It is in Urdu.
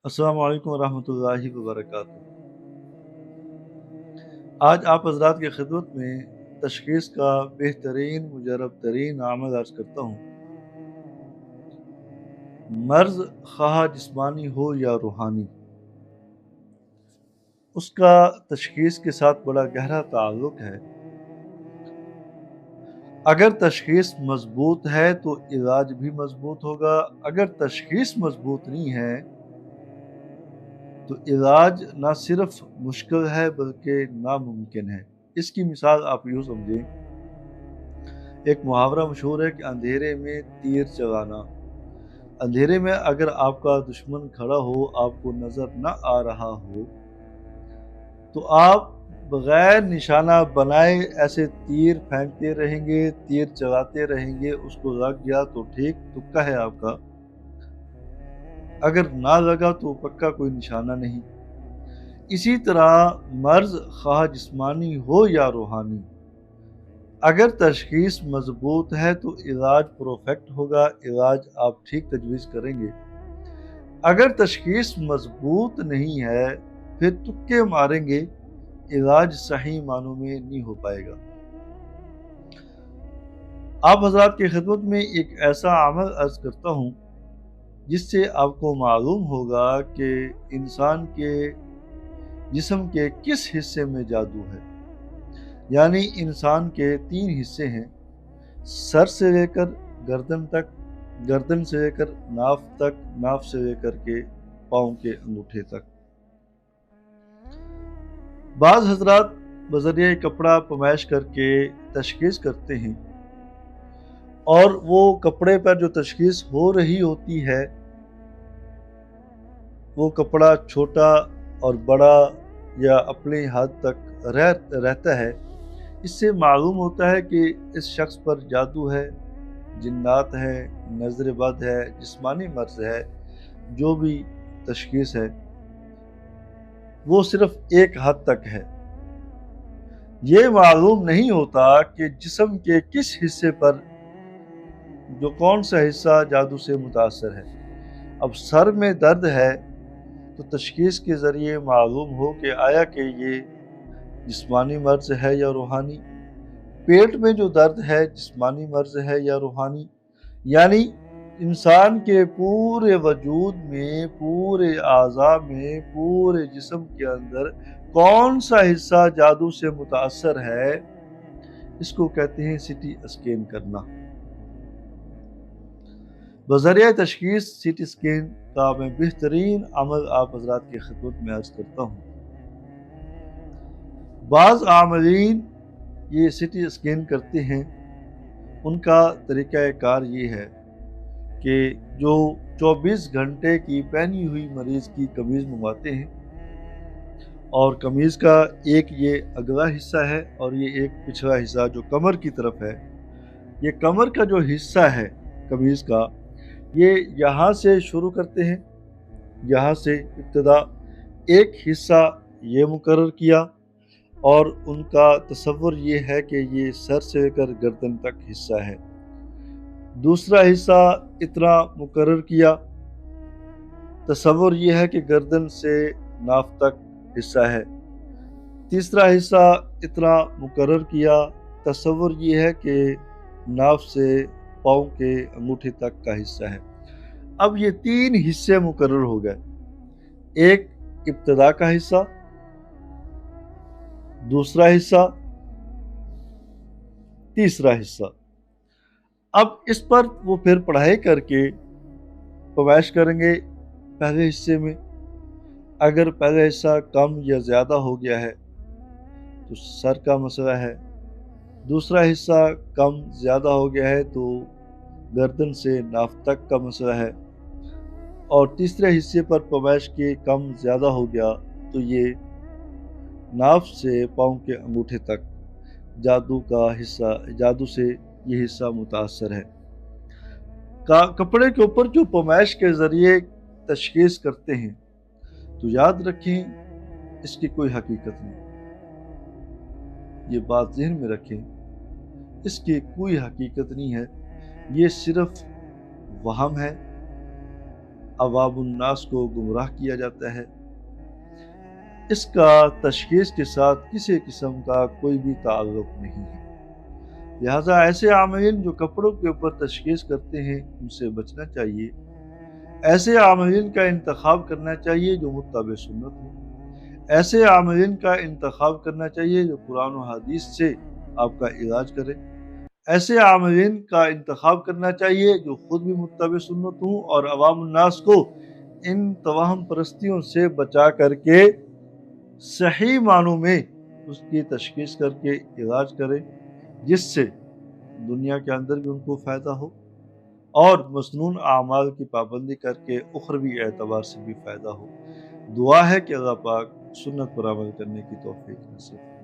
السلام علیکم ورحمۃ اللہ وبرکاتہ۔ آج آپ حضرات کی خدمت میں تشخیص کا بہترین مجرب ترین عمل عرض کرتا ہوں۔ مرض خواہ جسمانی ہو یا روحانی، اس کا تشخیص کے ساتھ بڑا گہرا تعلق ہے۔ اگر تشخیص مضبوط ہے تو علاج بھی مضبوط ہوگا، اگر تشخیص مضبوط نہیں ہے تو علاج نہ صرف مشکل ہے بلکہ ناممکن ہے۔ اس کی مثال آپ یوں سمجھیں، ایک محاورہ مشہور ہے کہ اندھیرے میں تیر چلانا۔ اندھیرے میں اگر آپ کا دشمن کھڑا ہو، آپ کو نظر نہ آ رہا ہو، تو آپ بغیر نشانہ بنائے ایسے تیر پھینکتے رہیں گے، تیر چلاتے رہیں گے، اس کو لگ گیا تو ٹھیک، تکا ہے آپ کا، اگر نہ لگا تو پکا کوئی نشانہ نہیں۔ اسی طرح مرض خواہ جسمانی ہو یا روحانی، اگر تشخیص مضبوط ہے تو علاج پرفیکٹ ہوگا، علاج آپ ٹھیک تجویز کریں گے۔ اگر تشخیص مضبوط نہیں ہے پھر تکے ماریں گے، علاج صحیح معنوں میں نہیں ہو پائے گا۔ آپ حضرات کی خدمت میں ایک ایسا عمل عرض کرتا ہوں جس سے آپ کو معلوم ہوگا کہ انسان کے جسم کے کس حصے میں جادو ہے۔ یعنی انسان کے 3 حصے ہیں، سر سے لے کر گردن تک، گردن سے لے کر ناف تک، ناف سے لے کر کے پاؤں کے انگوٹھے تک۔ بعض حضرات بذریعہ کپڑا پمائش کر کے تشخیص کرتے ہیں، اور وہ کپڑے پر جو تشخیص ہو رہی ہوتی ہے وہ کپڑا چھوٹا اور بڑا یا اپنی حد تک رہتا ہے۔ اس سے معلوم ہوتا ہے کہ اس شخص پر جادو ہے، جنات ہے، نظر بد ہے، جسمانی مرض ہے، جو بھی تشخیص ہے وہ صرف ایک حد تک ہے۔ یہ معلوم نہیں ہوتا کہ جسم کے کس حصے پر جو کون سا حصہ جادو سے متاثر ہے۔ اب سر میں درد ہے تو تشخیص کے ذریعے معلوم ہو کہ آیا کہ یہ جسمانی مرض ہے یا روحانی۔ پیٹ میں جو درد ہے جسمانی مرض ہے یا روحانی۔ یعنی انسان کے پورے وجود میں، پورے اعضاء میں، پورے جسم کے اندر کون سا حصہ جادو سے متاثر ہے، اس کو کہتے ہیں سی ٹی اسکین کرنا۔ بذریعہ تشخیص سی ٹی اسکین کا میں بہترین عمل آپ حضرات کی خدمت میں عرض کرتا ہوں۔ بعض عاملین یہ سی ٹی اسکین کرتے ہیں، ان کا طریقہ کار یہ ہے کہ جو 24 گھنٹے کی پہنی ہوئی مریض کی قمیض منگواتے ہیں، اور قمیض کا ایک یہ اگلا حصہ ہے اور یہ ایک پچھلا حصہ جو کمر کی طرف ہے۔ یہ کمر کا جو حصہ ہے قمیض کا، یہ یہاں سے شروع کرتے ہیں، یہاں سے ابتدا ایک حصہ یہ مقرر کیا، اور ان کا تصور یہ ہے کہ یہ سر سے لے کر گردن تک حصہ ہے۔ دوسرا حصہ اتنا مقرر کیا، تصور یہ ہے کہ گردن سے ناف تک حصہ ہے۔ تیسرا حصہ اتنا مقرر کیا، تصور یہ ہے کہ ناف سے پاؤں کے انگوٹھے تک کا حصہ ہے۔ اب یہ 3 حصے مقرر ہو گئے، ایک ابتدا کا حصہ، دوسرا حصہ، تیسرا حصہ۔ اب اس پر وہ پھر پڑھائی کر کے پمائش کریں گے پہلے حصے میں۔ اگر پہلا حصہ کم یا زیادہ ہو گیا ہے تو سر کا مسئلہ ہے، دوسرا حصہ کم زیادہ ہو گیا ہے تو گردن سے ناف تک کا مسئلہ ہے، اور تیسرے حصے پر پمائش کے کم زیادہ ہو گیا تو یہ ناف سے پاؤں کے انگوٹھے تک جادو کا حصہ، جادو سے یہ حصہ متاثر ہے۔ کپڑے کے اوپر جو پمائش کے ذریعے تشخیص کرتے ہیں تو یاد رکھیں اس کی کوئی حقیقت نہیں، یہ بات ذہن میں رکھیں، اس کی کوئی حقیقت نہیں ہے، یہ صرف وہم ہے۔ عوام الناس کو گمراہ کیا جاتا ہے۔ اس کا تشخیص کے ساتھ کسی قسم کا کوئی بھی تعلق نہیں ہے۔ لہٰذا ایسے عاملین جو کپڑوں کے اوپر تشخیص کرتے ہیں ان سے بچنا چاہیے۔ ایسے عاملین کا انتخاب کرنا چاہیے جو متبع سنت ہو۔ ایسے عاملین کا انتخاب کرنا چاہیے جو قرآن و حدیث سے آپ کا علاج کرے۔ ایسے عاملین کا انتخاب کرنا چاہیے جو خود بھی متبع سنت ہوں اور عوام الناس کو ان توہم پرستیوں سے بچا کر کے صحیح معنوں میں اس کی تشخیص کر کے علاج کرے، جس سے دنیا کے اندر بھی ان کو فائدہ ہو اور مسنون اعمال کی پابندی کر کے اخروی اعتبار سے بھی فائدہ ہو۔ دعا ہے کہ اللہ پاک سنت پر عمل کرنے کی توفیق نصیب فرمائے۔